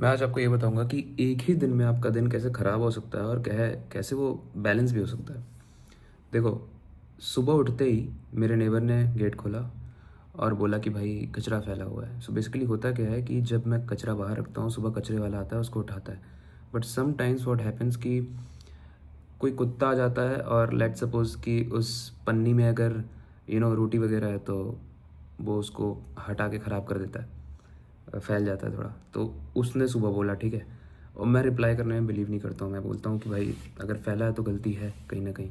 मैं आज आपको ये बताऊंगा कि एक ही दिन में आपका दिन कैसे ख़राब हो सकता है और कैसे वो बैलेंस भी हो सकता है। देखो, सुबह उठते ही मेरे नेबर ने गेट खोला और बोला कि भाई कचरा फैला हुआ है। सो बेसिकली होता क्या है कि जब मैं कचरा बाहर रखता हूँ, सुबह कचरे वाला आता है, उसको उठाता है। But sometimes what happens कि कोई कुत्ता आ जाता है और लेट सपोज कि उस पन्नी में अगर रोटी वगैरह है तो वो उसको हटा के ख़राब कर देता है, फैल जाता है थोड़ा। तो उसने सुबह बोला, ठीक है। और मैं रिप्लाई करने में बिलीव नहीं करता हूँ। मैं बोलता हूँ कि भाई अगर फैला है तो गलती है कहीं ना कहीं,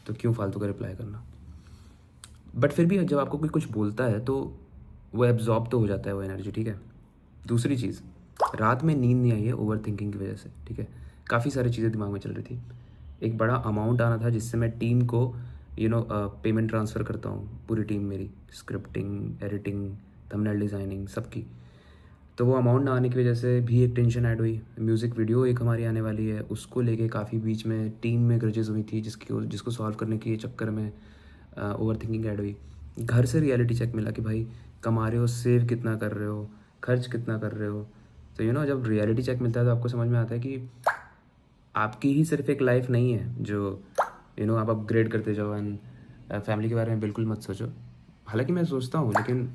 तो क्यों फालतू का रिप्लाई करना। बट फिर भी जब आपको कोई कुछ बोलता है तो वो एब्जॉर्ब तो हो जाता है वो एनर्जी, ठीक है। दूसरी चीज़, रात में नींद नहीं आई है ओवर थिंकिंग की वजह से, ठीक है। काफ़ी सारी चीज़ें दिमाग में चल रही थी। एक बड़ा अमाउंट आना था जिससे मैं टीम को पेमेंट ट्रांसफ़र करता हूँ, पूरी टीम मेरी, स्क्रिप्टिंग, एडिटिंग, थंबनेल डिज़ाइनिंग, सबकी। तो वो अमाउंट ना आने की वजह से भी एक टेंशन ऐड हुई। म्यूज़िक वीडियो एक हमारी आने वाली है, उसको लेके काफ़ी बीच में टीम में ग्रजेस हुई थी, जिसको सॉल्व करने के चक्कर में ओवर थिंकिंग ऐड हुई। घर से रियलिटी चेक मिला कि भाई कमा रहे हो, सेव कितना कर रहे हो, खर्च कितना कर रहे हो। तो जब रियलिटी चेक मिलता है तो आपको समझ में आता है कि आपकी ही सिर्फ एक लाइफ नहीं है जो आप अपग्रेड करते जाओ। एंड फैमिली के बारे में बिल्कुल मत सोचो। हालांकि मैं सोचता हूँ, लेकिन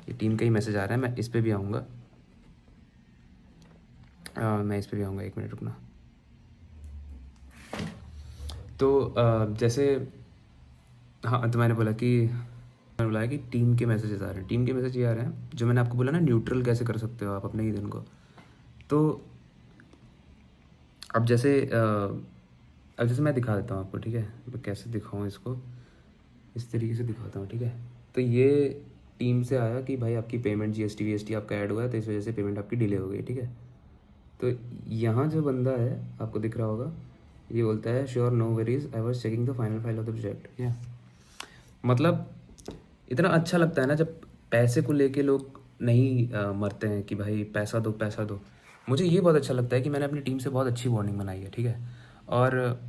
ये टीम का ही मैसेज आ रहा है, मैं इस पे भी आऊँगा। मैं इस पे भी आऊँगा, 1 मिनट रुकना। तो जैसे, हाँ, तो मैंने बोला कि टीम के मैसेजेस आ रहे हैं। टीम के मैसेज ये आ रहे हैं जो मैंने आपको बोला ना, न्यूट्रल कैसे कर सकते हो आप अपने ही दिन को। तो अब जैसे मैं दिखा देता हूँ आपको, ठीक है। मैं कैसे दिखाऊँ इसको, इस तरीके से दिखाता हूँ, ठीक है। तो ये टीम से आया कि भाई आपकी पेमेंट जीएसटी वीएसटी आपका ऐड हुआ है, तो इस वजह से पेमेंट आपकी डिले हो गई, ठीक है। तो यहाँ जो बंदा है आपको दिख रहा होगा, ये बोलता है sure no worries, I was checking the final file of the project. या मतलब इतना अच्छा लगता है ना जब पैसे को लेके लोग नहीं मरते हैं कि भाई पैसा दो पैसा दो। मुझे ये बहुत अच्छा लगता है कि मैंने अपनी टीम से बहुत अच्छी बॉन्डिंग बनाई है, ठीक है। और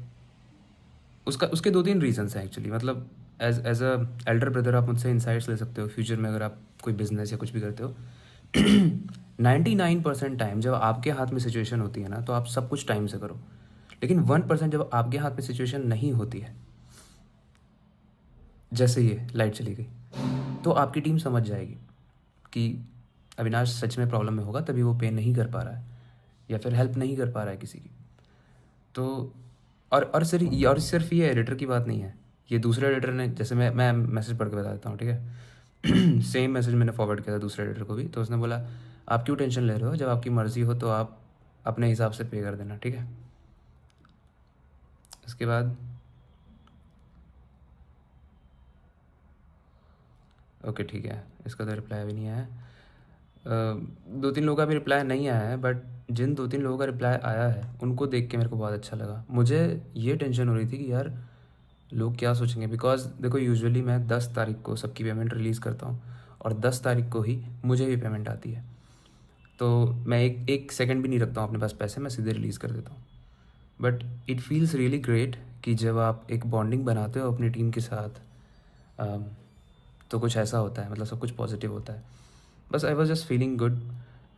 उसका उसके 2-3 रीजंस हैं एक्चुअली। मतलब एज अ एल्डर ब्रदर आप मुझसे इंसाइट्स ले सकते हो फ्यूचर में, अगर आप कोई बिजनेस या कुछ भी करते हो। 99% टाइम जब आपके हाथ में सिचुएशन होती है ना, तो आप सब कुछ टाइम से करो। लेकिन 1% जब आपके हाथ में सिचुएशन नहीं होती है, जैसे ये लाइट चली गई, तो आपकी टीम समझ जाएगी कि अविनाश सच में प्रॉब्लम में होगा, तभी वो पे नहीं कर पा रहा है या फिर हेल्प नहीं कर पा रहा है किसी की। तो और सिर्फ ये एडिटर की बात नहीं है, ये दूसरे एडिटर ने, जैसे मैं मैसेज पढ़ के बता देता हूँ, ठीक है। सेम मैसेज मैंने फॉरवर्ड किया था दूसरे एडिटर को भी, तो उसने बोला आप क्यों टेंशन ले रहे हो, जब आपकी मर्ज़ी हो तो आप अपने हिसाब से पे कर देना, ठीक है। उसके बाद ओके, ठीक है, इसका तो रिप्लाई अभी नहीं आया है। 2-3 लोगों का भी रिप्लाई नहीं आया है, बट जिन 2-3 लोगों का रिप्लाई आया है उनको देख के मेरे को बहुत अच्छा लगा। मुझे ये टेंशन हो रही थी कि यार लोग क्या सोचेंगे, बिकॉज देखो यूजुअली मैं 10 तारीख को सबकी पेमेंट रिलीज़ करता हूँ और 10 तारीख को ही मुझे भी पेमेंट आती है। तो मैं एक सेकंड भी नहीं रखता हूँ अपने पास पैसे, मैं सीधे रिलीज़ कर देता हूँ। But it feels really great कि जब आप एक बॉन्डिंग बनाते हो अपनी टीम के साथ, तो कुछ ऐसा होता है, मतलब सब कुछ पॉजिटिव होता है। बस I was just feeling good,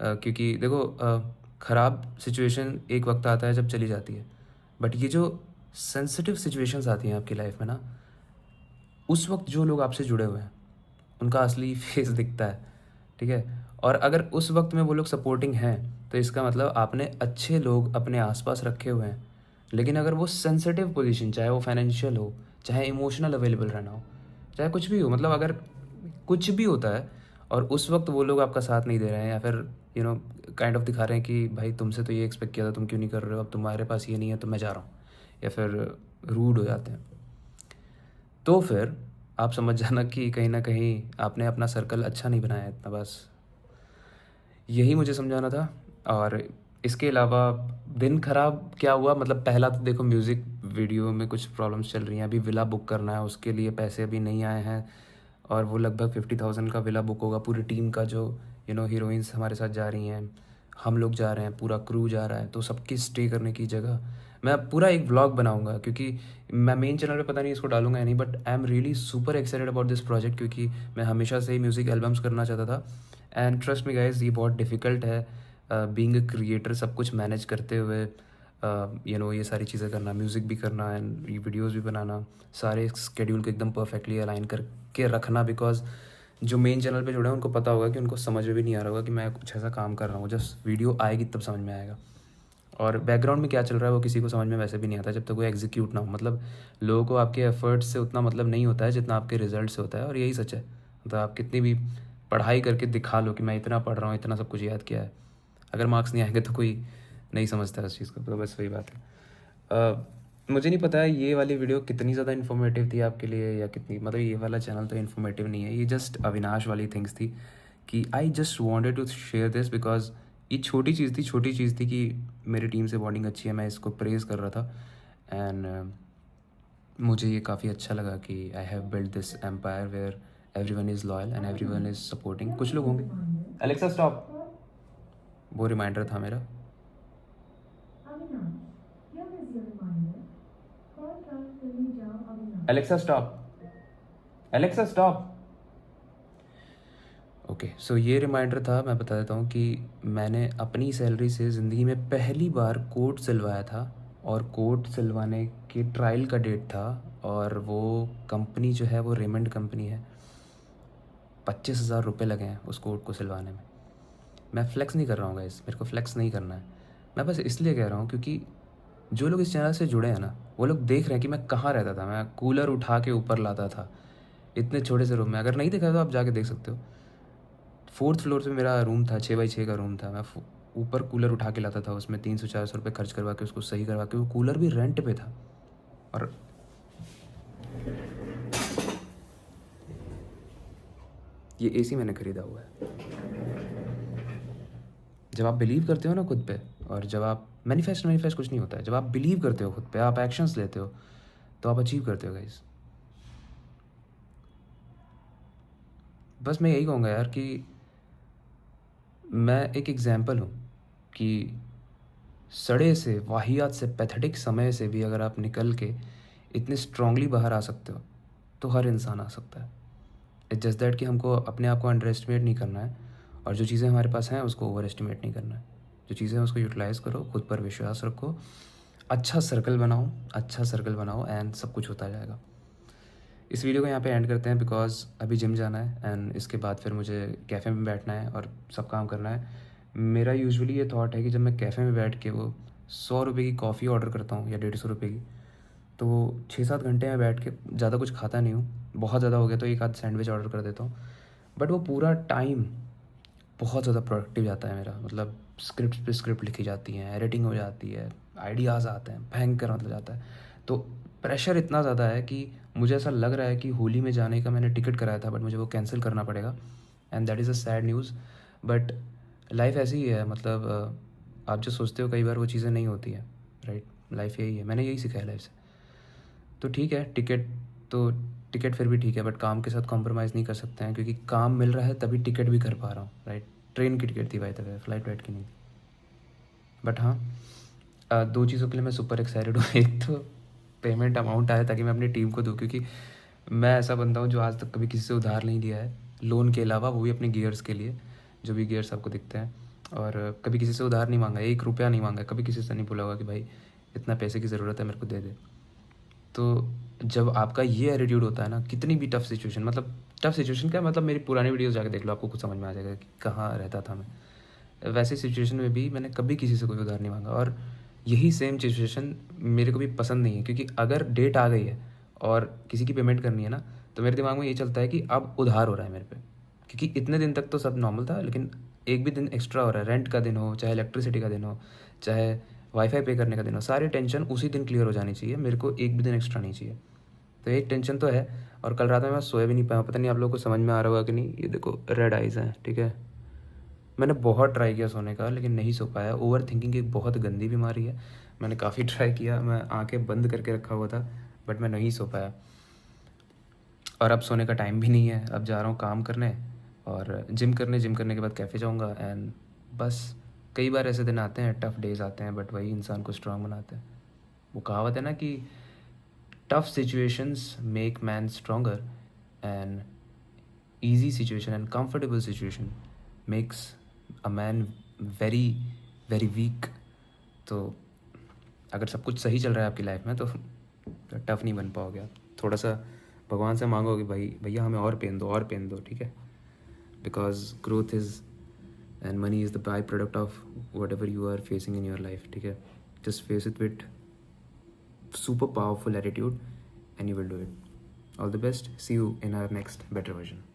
क्योंकि देखो ख़राब सिचुएशन एक वक्त आता है जब चली जाती है, बट ये जो सेंसिटिव सिचुएशंस आती हैं आपकी लाइफ में ना, उस वक्त जो लोग आपसे जुड़े हुए हैं उनका असली फेस दिखता है, ठीक है। और अगर उस वक्त में वो लोग सपोर्टिंग हैं तो इसका मतलब आपने अच्छे लोग अपने आसपास रखे हुए हैं। लेकिन अगर वो सेंसिटिव पोजीशन, चाहे वो फाइनेंशियल हो, चाहे इमोशनल अवेलेबल रहना हो, चाहे कुछ भी हो, मतलब अगर कुछ भी होता है और उस वक्त वो लोग आपका साथ नहीं दे रहे हैं, या फिर काइंड ऑफ दिखा रहे हैं कि भाई तुमसे तो ये एक्सपेक्ट किया था, तुम क्यों नहीं कर रहे हो, अब तुम्हारे पास ये नहीं है तो मैं जा रहा हूँ, या फिर रूड हो जाते हैं, तो फिर आप समझ जाना कि कहीं ना कहीं आपने अपना सर्कल अच्छा नहीं बनाया है इतना। बस यही मुझे समझाना था। और इसके अलावा दिन ख़राब क्या हुआ, मतलब पहला तो देखो म्यूज़िक वीडियो में कुछ प्रॉब्लम्स चल रही हैं। अभी विला बुक करना है, उसके लिए पैसे अभी नहीं आए हैं, और वो लगभग 50,000 का विला बुक होगा। पूरी टीम का जो हीरोइंस हमारे साथ जा रही हैं, हम लोग जा रहे हैं, पूरा क्रू जा रहा है, तो सबकी स्टे करने की जगह मैं पूरा एक व्लॉग बनाऊंगा, क्योंकि मैं मेन चैनल पे पता नहीं इसको डालूंगा या नहीं, but I am really super excited about this project, क्योंकि मैं हमेशा से ही म्यूज़िक एल्बम्स करना चाहता था। एंड ट्रस्ट मी गाइस, ये बहुत डिफ़िकल्ट है बीइंग अ क्रिएटर, सब कुछ मैनेज करते हुए ये सारी चीज़ें करना, म्यूज़िक भी करना एंड ये वीडियोज़ भी बनाना, सारे स्केड्यूल को एकदम परफेक्टली अलाइन करके रखना। बिकॉज जो मेन चैनल पे जुड़े हैं उनको पता होगा कि उनको समझ में भी नहीं आ रहा होगा कि मैं कुछ ऐसा काम कर रहा हूँ, जस्ट वीडियो आएगी तब समझ में आएगा। और बैकग्राउंड में क्या चल रहा है वो किसी को समझ में वैसे भी नहीं आता जब तक वो एग्जीक्यूट ना हो। मतलब लोगों को आपके एफर्ट्स से उतना मतलब नहीं होता है जितना आपके रिजल्ट से होता है, और यही सच है। मतलब आप कितनी भी पढ़ाई करके दिखा लो कि मैं इतना पढ़ रहा हूँ, इतना सब कुछ याद किया है, अगर मार्क्स नहीं आएंगे तो कोई नहीं समझता उस चीज़ को। तो बस वही बात है। मुझे नहीं पता ये वाली वीडियो कितनी ज़्यादा इन्फॉर्मेटिव थी आपके लिए या कितनी, मतलब ये वाला चैनल तो इन्फॉर्मेटिव नहीं है, ये जस्ट अविनाश वाली थिंग्स थी कि I just wanted to share this because ये छोटी चीज़ थी कि मेरी टीम से बॉन्डिंग अच्छी है, मैं इसको प्रेज़ कर रहा था। एंड मुझे ये काफ़ी अच्छा लगा कि I have build this empire where everyone is loyal and everyone is supporting. कुछ लोग होंगे, एलेक्सा स्टॉप, वो रिमाइंडर था मेरा। Alexa stop, Alexa stop. Okay, so ये रिमाइंडर था। मैं बता देता हूँ कि मैंने अपनी सैलरी से ज़िंदगी में पहली बार कोट सिलवाया था, और कोट सिलवाने के ट्रायल का डेट था, और वो कंपनी जो है वो रेमंड कंपनी है। 25,000 रुपये लगे हैं उस कोट को सिलवाने में। मैं फ्लेक्स नहीं कर रहा हूँ गाइस, मेरे को फ्लेक्स नहीं करना है, मैं बस इसलिए कह रहा हूँ क्योंकि जो लोग इस चैनल से जुड़े हैं ना, वो लोग देख रहे हैं कि मैं कहाँ रहता था। मैं कूलर उठा के ऊपर लाता था इतने छोटे से रूम में। अगर नहीं देखा तो आप जाके देख सकते हो। 4th फ्लोर पे मेरा रूम था, 6x6 का रूम था। मैं ऊपर कूलर उठा के लाता था, उसमें 300-400 रुपये खर्च करवा के उसको सही करवा के, वो कूलर भी रेंट पे था। और ये एसी मैंने ख़रीदा हुआ है। जब आप बिलीव करते हो ना खुद पे, और जब आप मैनिफेस्ट कुछ नहीं होता है, जब आप बिलीव करते हो खुद पे, आप एक्शंस लेते हो, तो आप अचीव करते हो गाइस। बस मैं यही कहूँगा यार कि मैं एक एग्जाम्पल हूँ कि सड़े से, वाहियात से, पैथेटिक समय से भी अगर आप निकल के इतने स्ट्रांगली बाहर आ सकते हो तो हर इंसान आ सकता है। इट्स जस्ट दैट कि हमको अपने आप को अंडर एस्टिमेट नहीं करना है, और जो चीज़ें हमारे पास हैं उसको ओवर एस्टिमेट नहीं करना है। जो चीज़ें हैं उसको यूटिलाइज़ करो, खुद पर विश्वास रखो, अच्छा सर्कल बनाओ एंड सब कुछ होता जाएगा। इस वीडियो को यहाँ पे एंड करते हैं बिकॉज अभी जिम जाना है एंड इसके बाद फिर मुझे कैफ़े में बैठना है और सब काम करना है। मेरा यूजुअली ये थॉट है कि जब मैं कैफ़े में बैठ के वो 100 रुपये की कॉफ़ी ऑर्डर करता हूँ या 150 रुपये की, तो 6-7 घंटे में बैठ के ज़्यादा कुछ खाता नहीं हूँ। बहुत ज़्यादा हो गया तो एक आध सैंडविच ऑर्डर कर देता हूँ, बट वो पूरा टाइम बहुत ज़्यादा प्रोडक्टिव जाता है मेरा। मतलब स्क्रिप्ट पे स्क्रिप्ट लिखी जाती हैं, एडिटिंग हो जाती है, आइडियाज़ आते हैं, भयंकर मतलब जाता है। तो प्रेशर इतना ज़्यादा है कि मुझे ऐसा लग रहा है कि होली में जाने का मैंने टिकट कराया था बट मुझे वो कैंसिल करना पड़ेगा, and that is a sad news. But life ऐसी ही है। मतलब आप जो सोचते हो कई बार वो चीज़ें नहीं होती है, राइट। लाइफ यही है, मैंने यही सीखा है लाइफ से। तो ठीक है, टिकट फिर भी ठीक है, बट काम के साथ कॉम्प्रोमाइज़ नहीं कर सकते हैं, क्योंकि काम मिल रहा है तभी टिकट भी कर पा रहा हूँ, राइट। ट्रेन की टिकट थी by the way, flight white की नहीं थी। बट हाँ, 2 चीज़ों के लिए मैं सुपर एक्साइटेड हूँ। एक तो पेमेंट अमाउंट आया ताकि मैं अपनी टीम को दूँ, क्योंकि मैं ऐसा बंदा हूँ जो आज तक कभी किसी से उधार नहीं लिया है, लोन के अलावा, वो भी अपने गियर्स के लिए, जो भी गियर्स आपको दिखते हैं। और कभी किसी से उधार नहीं मांगा, 1 रुपया नहीं मांगा, कभी किसी से नहीं बोला होगा कि भाई इतना पैसे की ज़रूरत है, मेरे को दे दे। तो जब आपका ये एटीट्यूड होता है ना, कितनी भी टफ़ सिचुएशन, मतलब टफ़ सिचुएशन क्या, मतलब मेरी पुरानी वीडियोज़ जाके देख लो, आपको कुछ समझ में आ जाएगा कि कहाँ रहता था मैं। वैसी सिचुएशन में भी मैंने कभी किसी से कोई उधार नहीं मांगा, और यही सेम सिचुएशन मेरे को भी पसंद नहीं है, क्योंकि अगर डेट आ गई है और किसी की पेमेंट करनी है ना, तो मेरे दिमाग में ये चलता है कि अब उधार हो रहा है मेरे पे। क्योंकि इतने दिन तक तो सब नॉर्मल था, लेकिन एक भी दिन एक्स्ट्रा हो रहा है, रेंट का दिन हो, चाहे इलेक्ट्रिसिटी का दिन हो, चाहे वाईफाई पे करने का दिन हो, सारी टेंशन उसी दिन क्लियर हो जानी चाहिए, मेरे को एक भी दिन एक्स्ट्रा नहीं चाहिए। तो एक टेंशन तो है। और कल रात में मैं सोया भी नहीं पाया, पता नहीं आप लोगों को समझ में आ रहा होगा कि नहीं। ये देखो रेड आइज़ हैं, ठीक है। मैंने बहुत ट्राई किया सोने का, लेकिन नहीं सो पाया। ओवर थिंकिंग एक बहुत गंदी बीमारी है। मैंने काफ़ी ट्राई किया, मैं आंखें बंद करके रखा हुआ था, बट मैं नहीं सो पाया। और अब सोने का टाइम भी नहीं है, अब जा रहा हूँ काम करने और जिम करने के बाद कैफ़े जाऊँगा। एंड बस कई बार ऐसे दिन आते हैं, टफ़ डेज़ आते हैं, बट वही इंसान को स्ट्रांग बनाते हैं। वो कहावत है ना कि tough situations make man stronger, and easy situation and comfortable situation makes a man very very weak. तो अगर सब कुछ सही चल रहा है आपकी लाइफ में तो टफ नहीं बन पाओगे आप। थोड़ा सा भगवान से मांगोगे भाई भैया हमें और पेन दो, और पेन दो, ठीक है। Because growth is and money is the byproduct of whatever you are facing in your life, ठीक है। Just face it with super powerful attitude and you will do it. All the best. See you in our next better version.